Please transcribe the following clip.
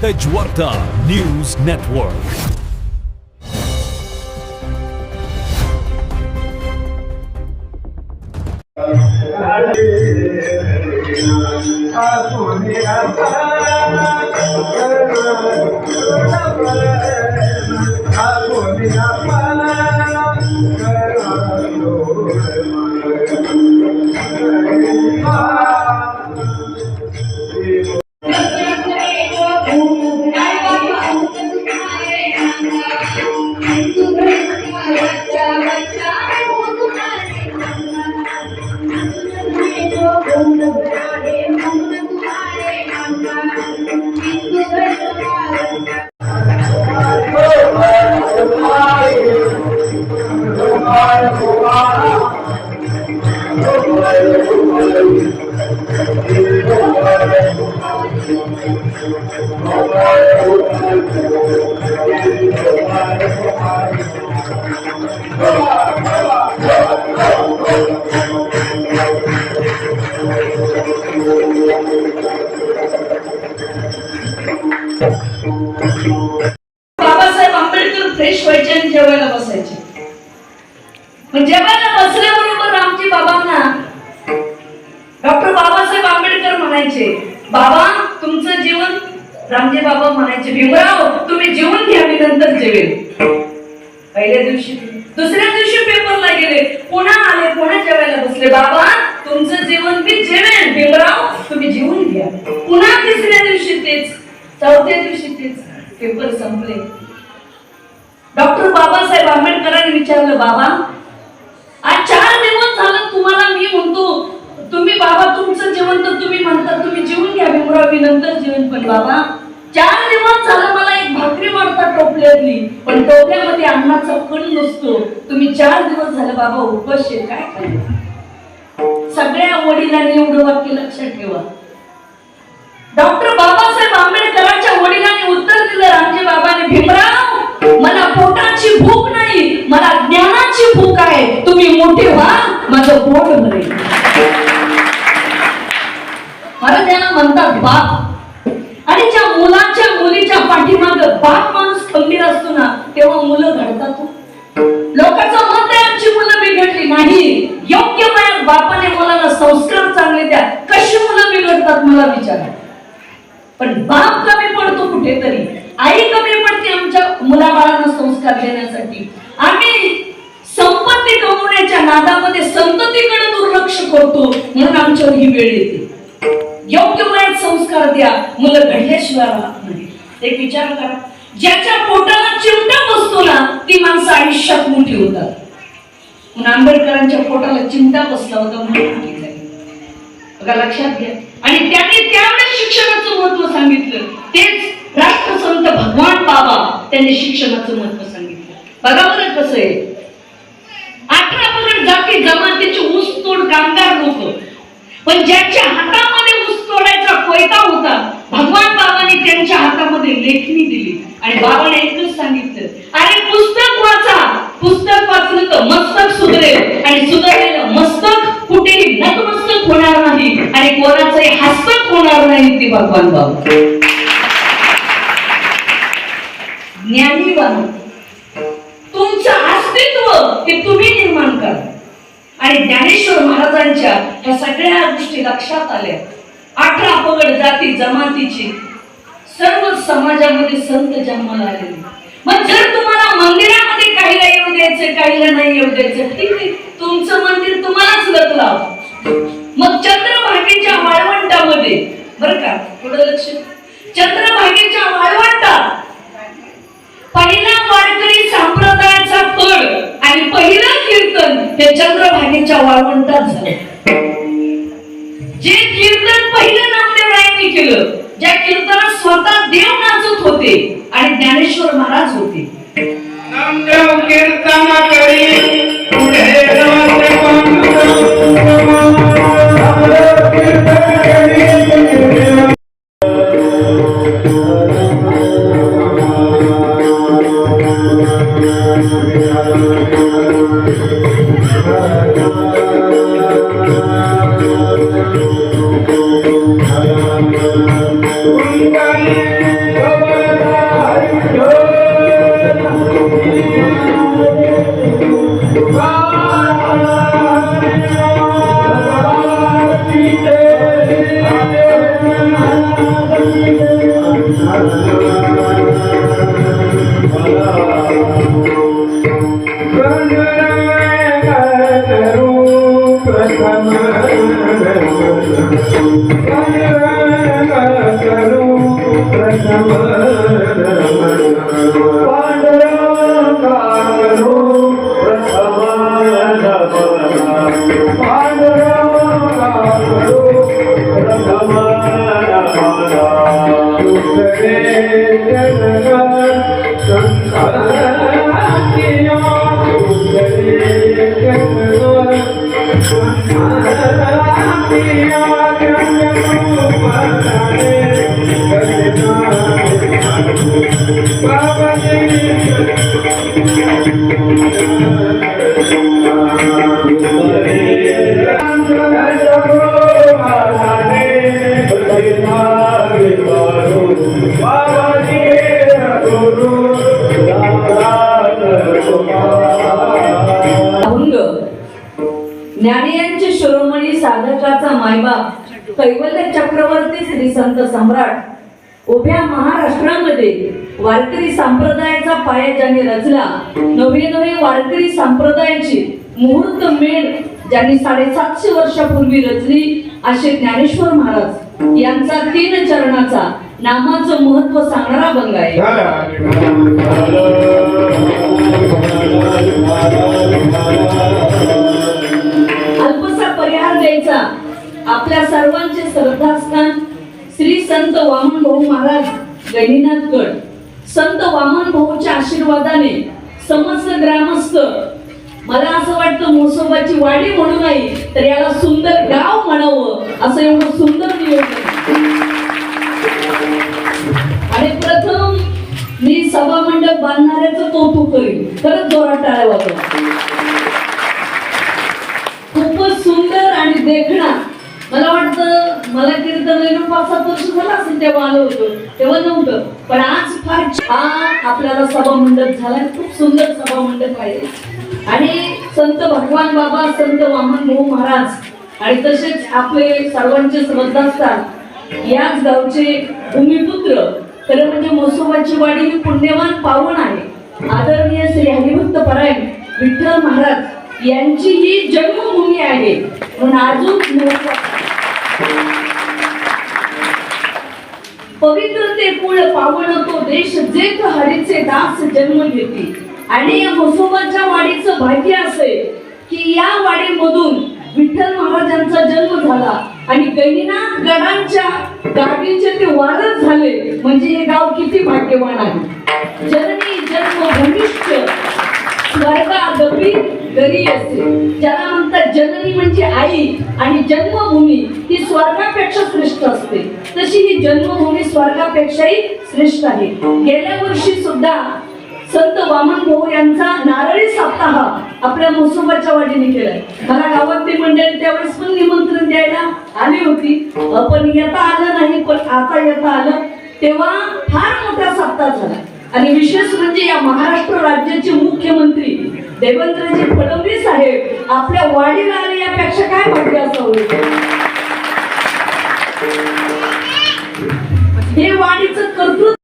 Tejvarta news network. Babasaheb Ambedkar fresh व्हायचे आणि जेवायला बसायचे। पण जेवायला बसल्याबरोबर रामजी बाबांना डॉक्टर बाबासाहेब आंबेडकर म्हणायचे, बाबा तुमचं जीवन, रामजी बाबा म्हणायचे, भीमराव तुम्ही जेवण घ्या, मी नंतर जेवेल। पहिल्या दिवशी, दुसऱ्या दिवशी पेपरला गेले, पुन्हा आले, पुन्हा जेवायला बसले, बाबा तुमचं जेवण मी जेवेन, भीमराव तुम्ही जेवून घ्या। पुन्हा तिसऱ्या दिवशी तेच, चौथ्या दिवशी तेच, पेपर संपले। डॉक्टर बाबासाहेब आंबेडकरांनी विचारलं, बाबा आज 4 दिवस झालं तुम्हाला मी म्हणतो, तुम्ही बाबा तुमचं जेवण तर तुम्ही म्हणता तुम्ही जेवून घ्या भीमराव, मी नंतर जेवण, पण बाबा 4 दिवस झालं मला एक भाकरी वाढता टोपल्यातली, पण टोपल्यामध्ये अन्नाचा कण नसतो, तुम्ही 4 दिवस झालं बाबा उपाशी आहे, काय खाल्लं? सगळ्या वडिलांनी एवढं वाक्य लक्षात ठेवा। डॉक्टर बाबासाहेब आंबेडकरांच्या वडिलांनी उत्तर दिलं रामजी बाबांनी, भीमराव मला पोटाची भूक नाही, मला ज्ञानाची भूक आहे, तुम्ही मोठे व्हा, माझं पोट भरेल। मला त्यांना म्हणतात बाप, आणि ज्या मुलाच्या मुलीच्या पाठीमाग बाप माणूस खंबीर असतो ना, तेव्हा मुलं घडतात। लोकांचं मत आहे आमची मुलं बिघडली नाही, योग्य वयात बापाने मुलाला संस्कार चांगले द्या, कशी मुलं बिघडतात मला विचारा। पण बाप कमी पडतो कुठेतरी, आई कमी पडते आमच्या मुलाबाळांना संस्कार देण्यासाठी। आम्ही संपत्ती कमवण्याच्या नादामध्ये संततीकडे दुर्लक्ष करतो, म्हणून आमच्यावर ही वेळ येते। योग्य वयात संस्कार द्या, मुलं घडल्याशिवाय राहत नाही। एक विचार करा, ज्याच्या पोटाला चिमटा बसतो ना, ती माणसं आयुष्यात मोठी होतात। म्हणून आंबेडकरांच्या पोटाला चिमटा बसला होता म्हणून मोठी झाली, बघा लक्षात घ्या। आणि त्यांनी त्यावेळेस शिक्षणाचं महत्व सांगितलं, तेच राष्ट्रसंत भगवान बाबा त्यांनी शिक्षणाचं महत्व सांगितलं। बघा बरं कसं आहे, 18 पगड जाती जमातीचे ऊसतोड कामगार लोक, पण ज्यांच्या हातामध्ये ऊस तोडायचा कोयता होता, भगवान बाबांनी त्यांच्या हातामध्ये लेखणी दिली, आणि बाबाने एकच सांगितलं, अरे पुस्तक वाचा, पुस्तक वाचलं तर मस्तक सुधरेल, आणि सुधरलेलं मस्तक कुठेही नतमस्तक होणार नाही, आणि कोणाचंही हस्तक होणार नाही, ती भगवान बाबा। ज्ञानी बना, तुमचं अस्तित्व ते तुम्ही निर्माण करा। आणि ज्ञानेश्वर महाराजांच्या ह्या सगळ्या गोष्टी लक्षात आल्या। 18 पगड जाती जमातीची सर्व समाजामध्ये संत जन्माला आलेले। मग जर तुम्हाला मंदिरामध्ये काहीला येऊ द्यायचं, काहीला नाही येऊ द्यायचं, ठीक आहे, तुमचं मंदिर तुम्हालाच लत लाव। मग चंद्रभागेच्या वाळवंटामध्ये, बरं का थोडं लक्ष, चंद्रभागेच्या वाळवंटात पहिला वारकरी संप्रदायाचा तळ आणि पहिलं कीर्तन हे चंद्रभागेच्या वाळवंटात झालं। जे कीर्तन पहिलं नामदेवरायांनी केलं, ज्या कीर्तनात स्वतः देव नाचत होते आणि ज्ञानेश्वर महाराज होते। नामदेव कीर्तन करी पुढे Thank you. अभंग ज्ञानियांचे शिरोमणी साधकाचा मायबाप कैवल्य चक्रवर्ती श्री संत सम्राट उभ्या महाराष्ट्रामध्ये वारकरी संप्रदायाचा पाया ज्यांनी रचला, नवे नवे वारकरी संप्रदायाची मुहूर्त मेढ ज्यांनी 750 वर्षापूर्वी रचली असे ज्ञानेश्वर महाराज यांचा 3 चरणाचा नामाचं महत्व सांगणारा अभंग आहे. अल्पसा परिहार द्यायचा आपल्या सर्वांचे श्रद्धास्थान श्री संत वामन भाऊ महाराज गणिनाथगड. संत वामन भाऊच्या आशीर्वादाने समस्त ग्रामस्थ, मला असं वाटतं मोसोबाची वाडी म्हणू नाही तर याला सुंदर गाव म्हणावं असं एवढं सुंदर नियोजन. आणि प्रथम मी सभा मंडप बांधणाऱ्याचं कौतुक करीन, खरंच जोरात टाळ्या वाजवा. खूपच सुंदर आणि देखणा. मला वाटतं मला कीर्तन 5-7 वर्ष झालं असेल तेव्हा आलो होतो, तेव्हा नव्हतं, पण आज फार आपल्याला सभा मंडप झाला. खूप सुंदर सभा मंडप आहे. आणि संत भगवान बाबा संत वामन भाऊ महाराज आणि तसेच आपले सर्वांचे श्रद्धास्थान याच गावचे भूमिपुत्र, खरं म्हणजे मोसोबाची वाडी ही पुण्यवान पावन आहे. आदरणीय श्री हरिभक्त परायण विठ्ठल महाराज यांची ही जन्मभूमी आहे म्हणून अजून पवित्र ते कुळ पावन तो देश जेथ हरीचे दास जन्म घेती. आणि या मोसोबाच्या वाडीचं भाग्य असे की या वाडीमधून विठ्ठल महाराजांचा जन्म झाला आणि गणिनाथ गडांच्या गाडीचे ते वारस झाले. म्हणजे हे गाव किती भाग्यवान आहे. जननी जन्म भूमिष्ठ स्वर्गादपी घरी असते. ज्याला म्हणतात जननी म्हणजे आई आणि जन्मभूमी ही स्वर्गापेक्षा श्रेष्ठ असते, तशी ही जन्मभूमी स्वर्गापेक्षाही श्रेष्ठ आहे. गेल्या वर्षी सुद्धा संत वामन भाऊ यांचा नारळी सप्ताह आपल्या मोसोबाच्या वाडीने केलाय. मला गावातली मंडळी त्यावेळेस पण निमंत्रण द्यायला आली होती, पण येता आलं नाही. पण आता येता आलं तेव्हा फार मोठा सप्ताह झाला. आणि विशेष म्हणजे या महाराष्ट्र राज्याचे मुख्यमंत्री देवेंद्रजी फडणवीस साहेब आपल्या वाडीला आले, यापेक्षा काय भाग्य असावं. हे वाडीचं कर्तृत्व